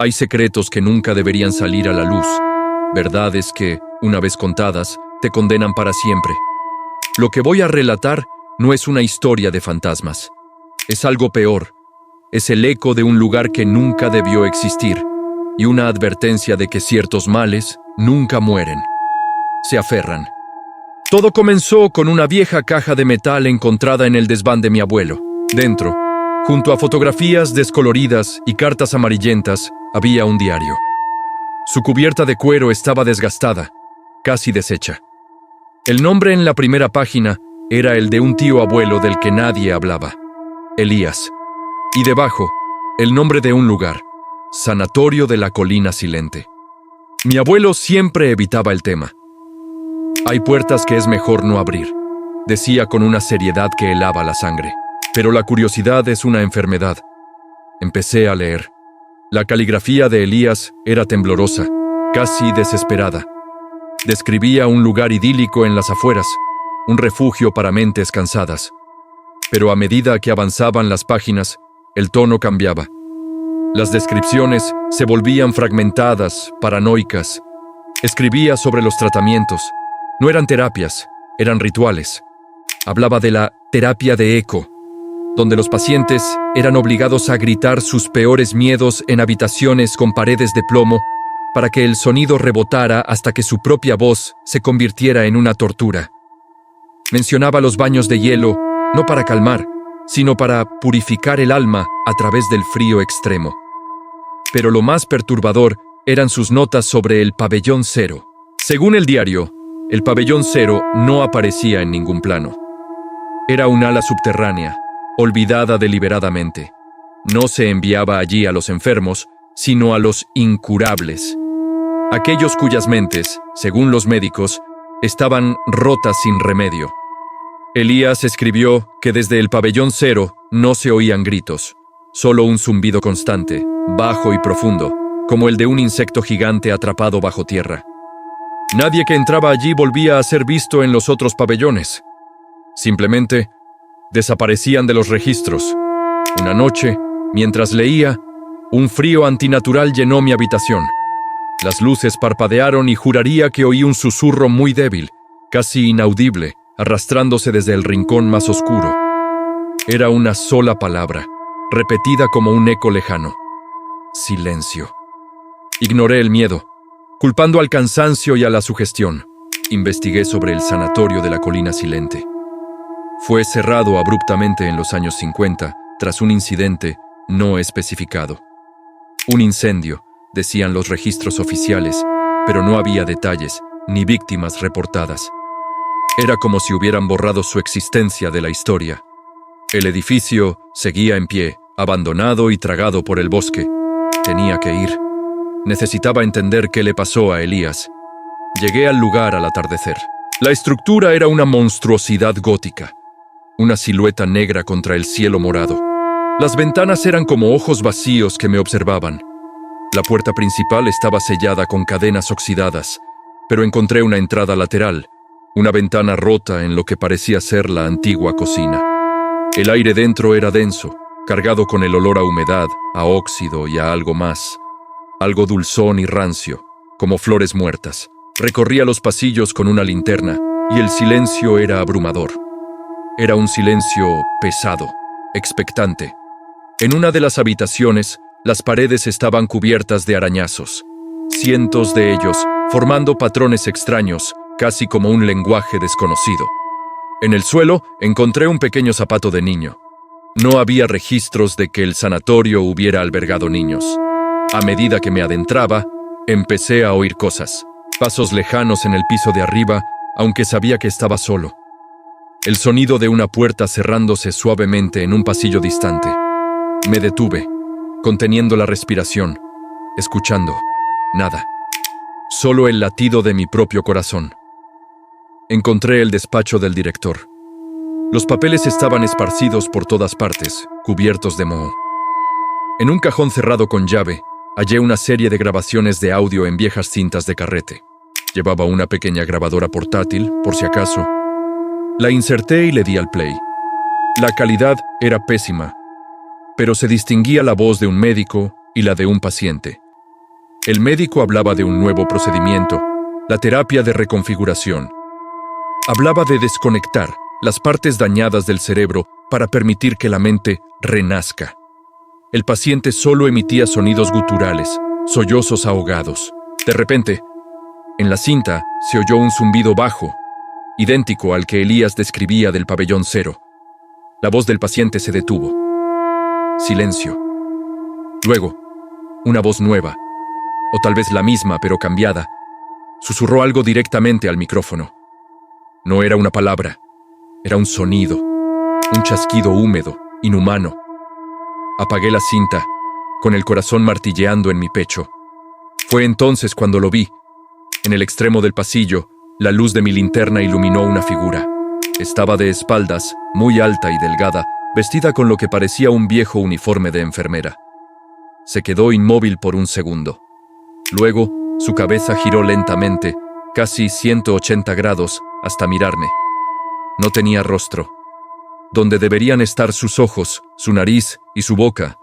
Hay secretos que nunca deberían salir a la luz, verdades que, una vez contadas, te condenan para siempre. Lo que voy a relatar no es una historia de fantasmas. Es algo peor. Es el eco de un lugar que nunca debió existir y una advertencia de que ciertos males nunca mueren. Se aferran. Todo comenzó con una vieja caja de metal encontrada en el desván de mi abuelo. Dentro, junto a fotografías descoloridas y cartas amarillentas, había un diario. Su cubierta de cuero estaba desgastada, casi deshecha. El nombre en la primera página era el de un tío abuelo del que nadie hablaba, Elías. Y debajo, el nombre de un lugar, Sanatorio de la Colina Silente. Mi abuelo siempre evitaba el tema. Hay puertas que es mejor no abrir, decía con una seriedad que helaba la sangre. Pero la curiosidad es una enfermedad. Empecé a leer. La caligrafía de Elías era temblorosa, casi desesperada. Describía un lugar idílico en las afueras, un refugio para mentes cansadas. Pero a medida que avanzaban las páginas, el tono cambiaba. Las descripciones se volvían fragmentadas, paranoicas. Escribía sobre los tratamientos. No eran terapias, eran rituales. Hablaba de la terapia de eco, donde los pacientes eran obligados a gritar sus peores miedos en habitaciones con paredes de plomo para que el sonido rebotara hasta que su propia voz se convirtiera en una tortura. Mencionaba los baños de hielo, no para calmar, sino para purificar el alma a través del frío extremo. Pero lo más perturbador eran sus notas sobre el pabellón cero. Según el diario, el pabellón cero no aparecía en ningún plano. Era un ala subterránea, olvidada deliberadamente. No se enviaba allí a los enfermos, sino a los incurables. Aquellos cuyas mentes, según los médicos, estaban rotas sin remedio. Elías escribió que desde el pabellón cero no se oían gritos, solo un zumbido constante, bajo y profundo, como el de un insecto gigante atrapado bajo tierra. Nadie que entraba allí volvía a ser visto en los otros pabellones. Simplemente desaparecían de los registros. Una noche, mientras leía, un frío antinatural llenó mi habitación. Las luces parpadearon y juraría que oí un susurro muy débil, casi inaudible, arrastrándose desde el rincón más oscuro. Era una sola palabra, repetida como un eco lejano. Silencio. Ignoré el miedo, culpando al cansancio y a la sugestión. Investigué sobre el Sanatorio de la Colina Silente. Fue cerrado abruptamente en los años 50, tras un incidente no especificado. Un incendio, decían los registros oficiales, pero no había detalles ni víctimas reportadas. Era como si hubieran borrado su existencia de la historia. El edificio seguía en pie, abandonado y tragado por el bosque. Tenía que ir. Necesitaba entender qué le pasó a Elías. Llegué al lugar al atardecer. La estructura era una monstruosidad gótica, una silueta negra contra el cielo morado. Las ventanas eran como ojos vacíos que me observaban. La puerta principal estaba sellada con cadenas oxidadas, pero encontré una entrada lateral, una ventana rota en lo que parecía ser la antigua cocina. El aire dentro era denso, cargado con el olor a humedad, a óxido y a algo más. Algo dulzón y rancio, como flores muertas. Recorría los pasillos con una linterna y el silencio era abrumador. Era un silencio pesado, expectante. En una de las habitaciones, las paredes estaban cubiertas de arañazos, cientos de ellos, formando patrones extraños, casi como un lenguaje desconocido. En el suelo encontré un pequeño zapato de niño. No había registros de que el sanatorio hubiera albergado niños. A medida que me adentraba, empecé a oír cosas, pasos lejanos en el piso de arriba, aunque sabía que estaba solo. El sonido de una puerta cerrándose suavemente en un pasillo distante. Me detuve, conteniendo la respiración, escuchando. Nada. Solo el latido de mi propio corazón. Encontré el despacho del director. Los papeles estaban esparcidos por todas partes, cubiertos de moho. En un cajón cerrado con llave, hallé una serie de grabaciones de audio en viejas cintas de carrete. Llevaba una pequeña grabadora portátil, por si acaso. La inserté y le di al play. La calidad era pésima, pero se distinguía la voz de un médico y la de un paciente, El médico hablaba de un nuevo procedimiento, la terapia de reconfiguración. Hablaba de desconectar las partes dañadas del cerebro para permitir que la mente renazca. El paciente solo emitía sonidos guturales, sollozos ahogados. De repente, en la cinta se oyó un zumbido bajo, idéntico al que Elías describía del pabellón 0. La voz del paciente se detuvo. Silencio. Luego, una voz nueva, o tal vez la misma pero cambiada, susurró algo directamente al micrófono. No era una palabra, era un sonido, un chasquido húmedo, inhumano. Apagué la cinta, con el corazón martilleando en mi pecho. Fue entonces cuando lo vi. En el extremo del pasillo, la luz de mi linterna iluminó una figura. Estaba de espaldas, muy alta y delgada, vestida con lo que parecía un viejo uniforme de enfermera. Se quedó inmóvil por un segundo. Luego, su cabeza giró lentamente, casi 180 grados, hasta mirarme. No tenía rostro. Donde deberían estar sus ojos, su nariz y su boca,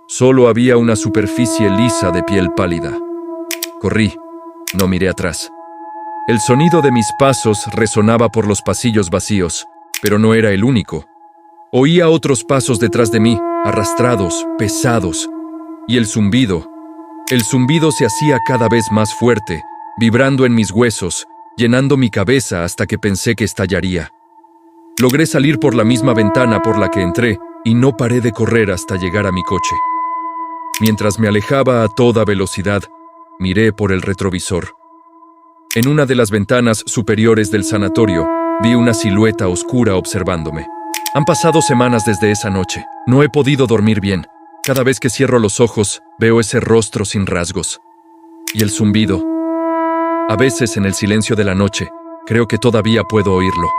solo había una superficie lisa de piel pálida. Corrí, no miré atrás. El sonido de mis pasos resonaba por los pasillos vacíos, pero no era el único. Oía otros pasos detrás de mí, arrastrados, pesados, y el zumbido se hacía cada vez más fuerte, vibrando en mis huesos, llenando mi cabeza hasta que pensé que estallaría. Logré salir por la misma ventana por la que entré y no paré de correr hasta llegar a mi coche. Mientras me alejaba a toda velocidad, miré por el retrovisor. En una de las ventanas superiores del sanatorio, vi una silueta oscura observándome. Han pasado semanas desde esa noche. No he podido dormir bien. Cada vez que cierro los ojos, veo ese rostro sin rasgos. Y el zumbido. A veces, en el silencio de la noche, creo que todavía puedo oírlo.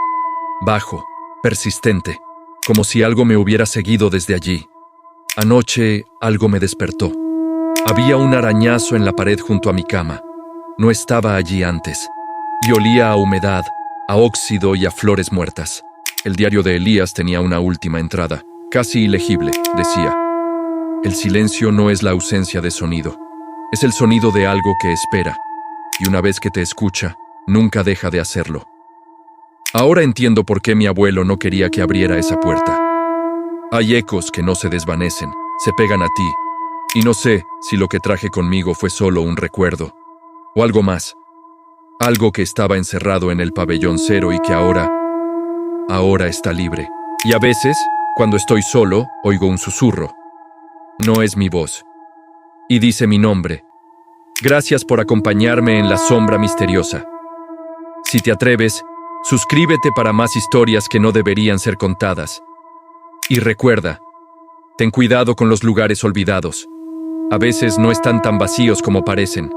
Bajo, persistente, como si algo me hubiera seguido desde allí. Anoche, algo me despertó. Había un arañazo en la pared junto a mi cama. No estaba allí antes. Y olía a humedad, a óxido y a flores muertas. El diario de Elías tenía una última entrada, casi ilegible, decía. El silencio no es la ausencia de sonido. Es el sonido de algo que espera. Y una vez que te escucha, nunca deja de hacerlo. Ahora entiendo por qué mi abuelo no quería que abriera esa puerta. Hay ecos que no se desvanecen, se pegan a ti, y no sé si lo que traje conmigo fue solo un recuerdo, o algo más, algo que estaba encerrado en el pabellón 0 y que ahora está libre. Y a veces, cuando estoy solo, oigo un susurro. No es mi voz. Y dice mi nombre. Gracias por acompañarme en la sombra misteriosa. Si te atreves, suscríbete para más historias que no deberían ser contadas. Y recuerda, ten cuidado con los lugares olvidados. A veces no están tan vacíos como parecen.